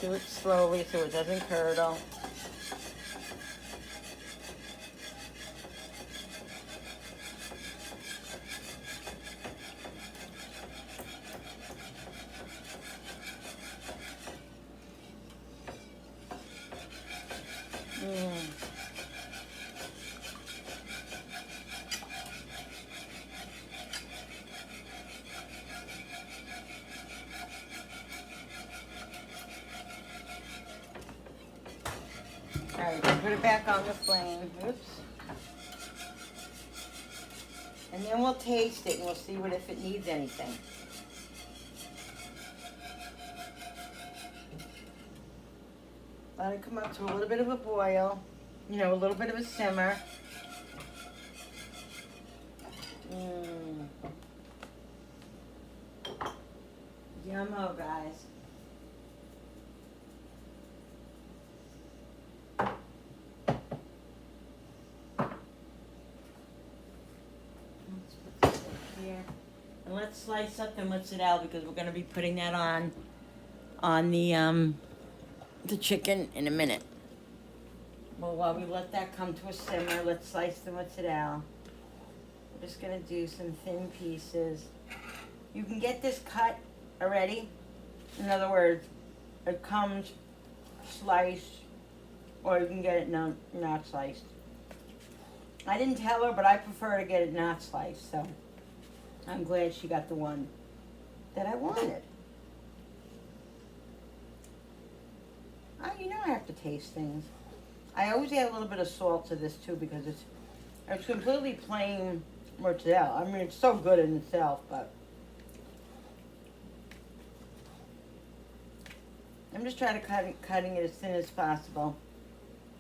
Do it slowly so it doesn't curdle. Alright, put it back on the flame. Oops. And then we'll taste it and we'll see if it needs anything. Let it come up to a little bit of a boil. You know, a little bit of a simmer. Yummo, guys. Here. And let's slice up the mozzarella because we're going to be putting that on the chicken in a minute. Well, while we let that come to a simmer, let's slice the mozzarella. We're just going to do some thin pieces. You can get this cut already. In other words, it comes sliced, or you can get it not sliced. I didn't tell her, but I prefer to get it not sliced, so I'm glad she got the one that I wanted. You know I have to taste things. I always add a little bit of salt to this too because it's completely plain mozzarella. I mean, it's so good in itself, but I'm just trying to cutting it as thin as possible.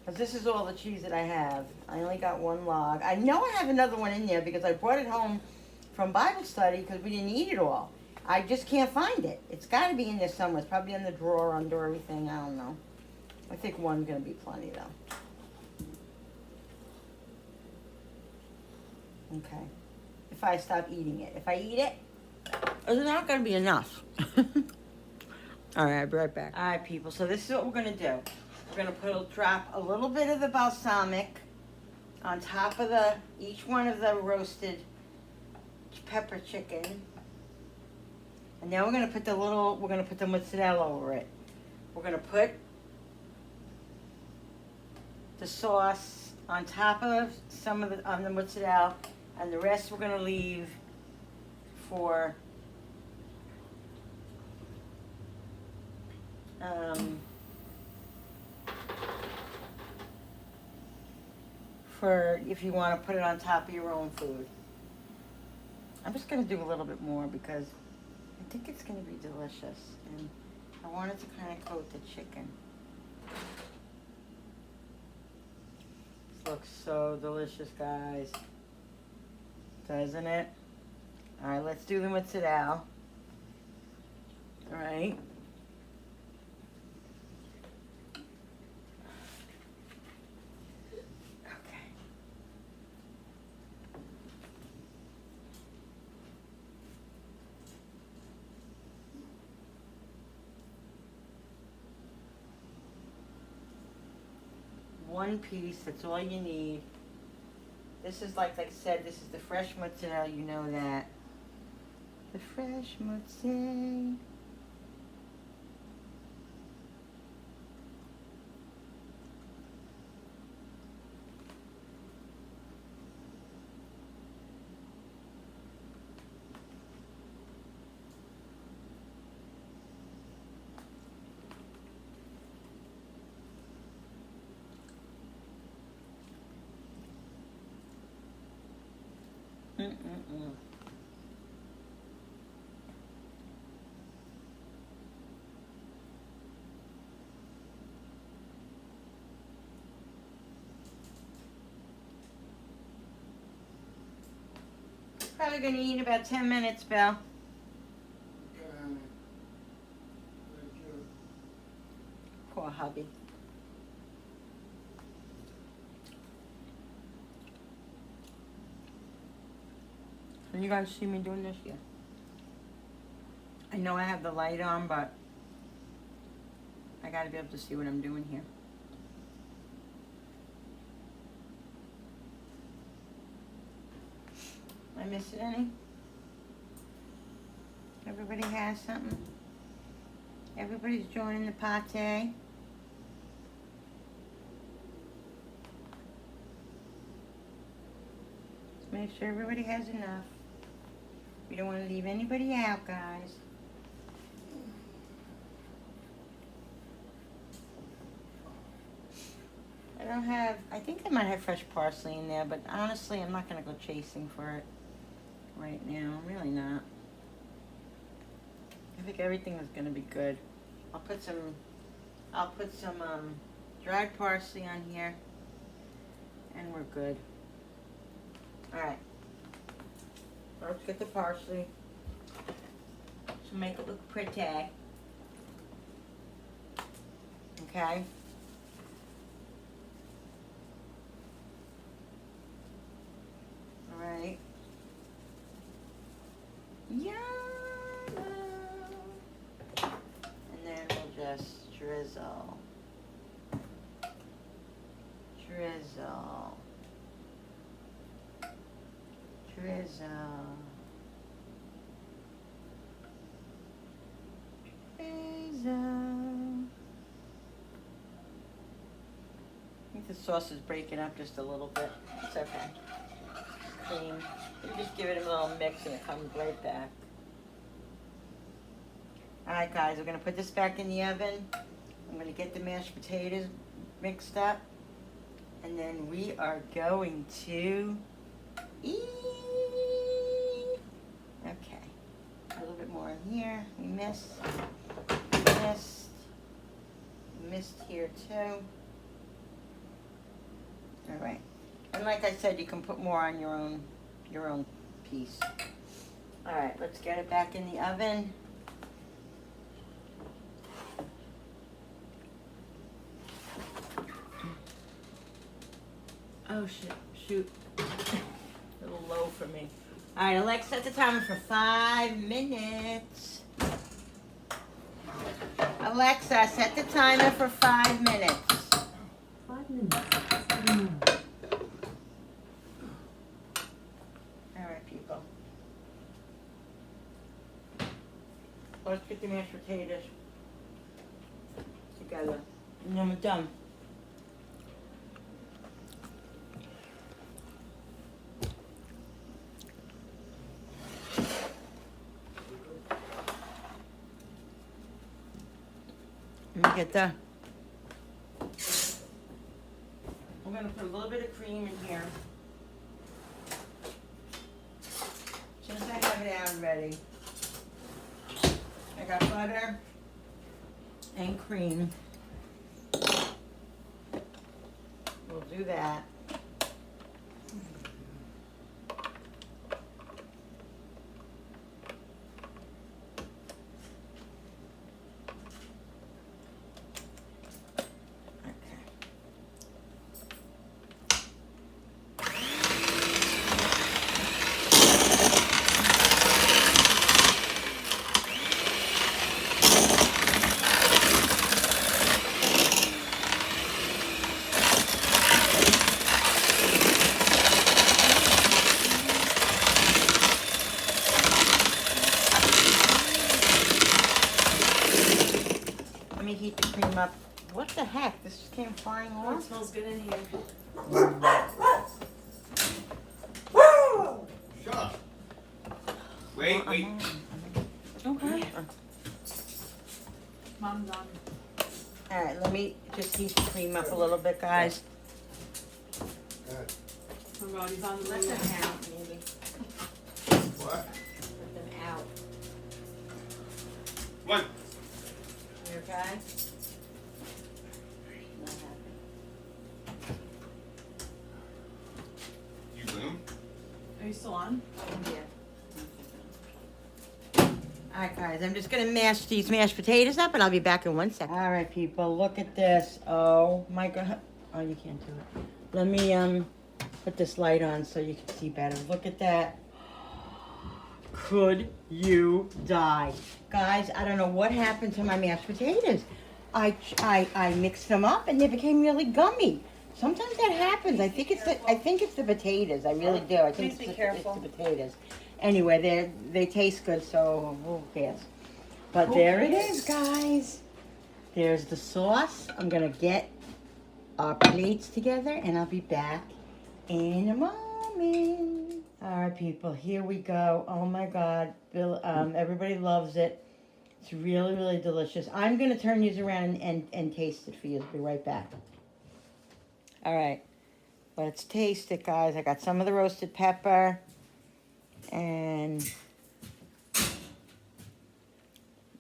Because this is all the cheese that I have. I only got one log. I know I have another one in there because I brought it home from Bible study because we didn't eat it all. I just can't find it. It's got to be in there somewhere. It's probably in the drawer under everything. I don't know. I think one's going to be plenty though. Okay. If I stop eating it. If I eat it, it's not going to be enough. All right, I'll be right back. All right, people. So this is what we're going to do. We're going to drop a little bit of the balsamic on top of each one of the roasted pepper chicken. And then we're going to put the mozzarella over it. We're going to put the sauce on top of on the mozzarella, and the rest we're going to leave for if you want to put it on top of your own food. I'm just going to do a little bit more because I think it's going to be delicious, and I want it to kind of coat the chicken. This looks so delicious, guys. Doesn't it? All right, let's do the mozzarella. All right. Okay. One piece, that's all you need. This is like I said, this is the fresh mozzarella, you know that. The fresh mozzarella. Probably gonna eat in about 10 minutes, Bill. Thank you. Poor hubby. Can you guys see me doing this? Yeah. I know I have the light on, but I gotta be able to see what I'm doing here. Am I missing any? Everybody has something? Everybody's joining the party. Let's make sure everybody has enough. We don't want to leave anybody out, guys. I think I might have fresh parsley in there, but honestly, I'm not going to go chasing for it right now. I'm really not. I think everything is going to be good. I'll put some dried parsley on here, and we're good. All right. Let's get the parsley to make it look pretty. Okay. All right. Yeah. And then we'll just drizzle. Drizzle. Drizzle. Drizzle. I think the sauce is breaking up just a little bit. It's okay. Cream. You just give it a little mix and it comes right back. Alright guys, we're gonna put this back in the oven. I'm gonna get the mashed potatoes mixed up. And then we are going to eat. Okay. A little bit more in here. We missed. Missed here too. Alright. And like I said, you can put more on your own piece. Alright, let's get it back in the oven. Oh shoot. A little low for me. Alright, Alexa, set the timer for 5 minutes. Alexa, set the timer for 5 minutes. 5 minutes. 7 Alright, people. Let's get the mashed potatoes together. And then we're done. Let me get the. I'm gonna put a little bit of cream in here. Since I have it out ready. I got butter and cream. We'll do that. Let me heat the cream up. What the heck? This just came flying Oh, it off. smells good in here. Shut up. Wait. Okay. Mom's on. All right, let me just heat the cream up a little bit, guys. Good. Oh God, he's on the Let move. them out, maybe. What? Let them out. One. You okay? Not You boom? Are you still on? happy. Yeah. All right, guys, I'm just gonna mash these mashed potatoes up, and I'll be back in 1 second. All right, people, look at this. Oh my God! Oh, you can't do it. Let me put this light on so you can see better. Look at that. Could you die, guys? I don't know what happened to my mashed potatoes. I mixed them up, and they became really gummy. Sometimes that happens. I think it's the potatoes. I really do. I think Please be it's careful. the potatoes. Anyway, they taste good, so who cares? But there it is, guys. There's the sauce. I'm gonna get our plates together, and I'll be back in a moment. All right, people, here we go. Oh my God, Bill, everybody loves it. It's really, really delicious. I'm gonna turn these around and taste it for you. I'll be right back. All right, let's taste it, guys. I got some of the roasted pepper, and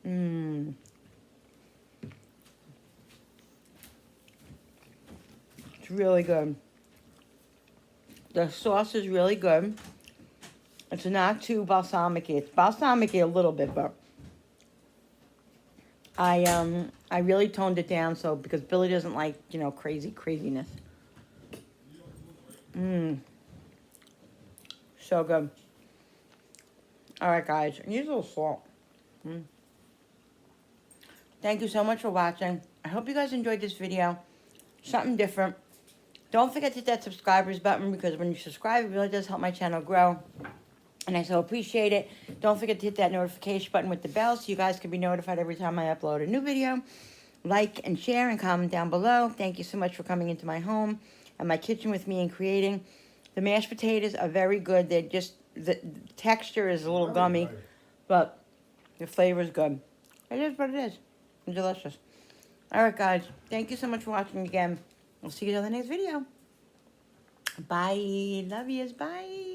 it's really good. The sauce is really good. It's not too balsamic-y. It's balsamic-y a little bit, but I really toned it down so because Billy doesn't like, craziness. So good. All right, guys. Use a little salt. Thank you so much for watching. I hope you guys enjoyed this video. Something different. Don't forget to hit that subscribers button because when you subscribe, it really does help my channel grow. And I so appreciate it. Don't forget to hit that notification button with the bell so you guys can be notified every time I upload a new video. Like and share and comment down below. Thank you so much for coming into my home and my kitchen with me and creating. The mashed potatoes are very good. They're just, the texture is a little gummy, but the flavor is good. It is what it is. It's delicious. All right, guys. Thank you so much for watching again. I'll see you on the next video. Bye. Love yous. Bye.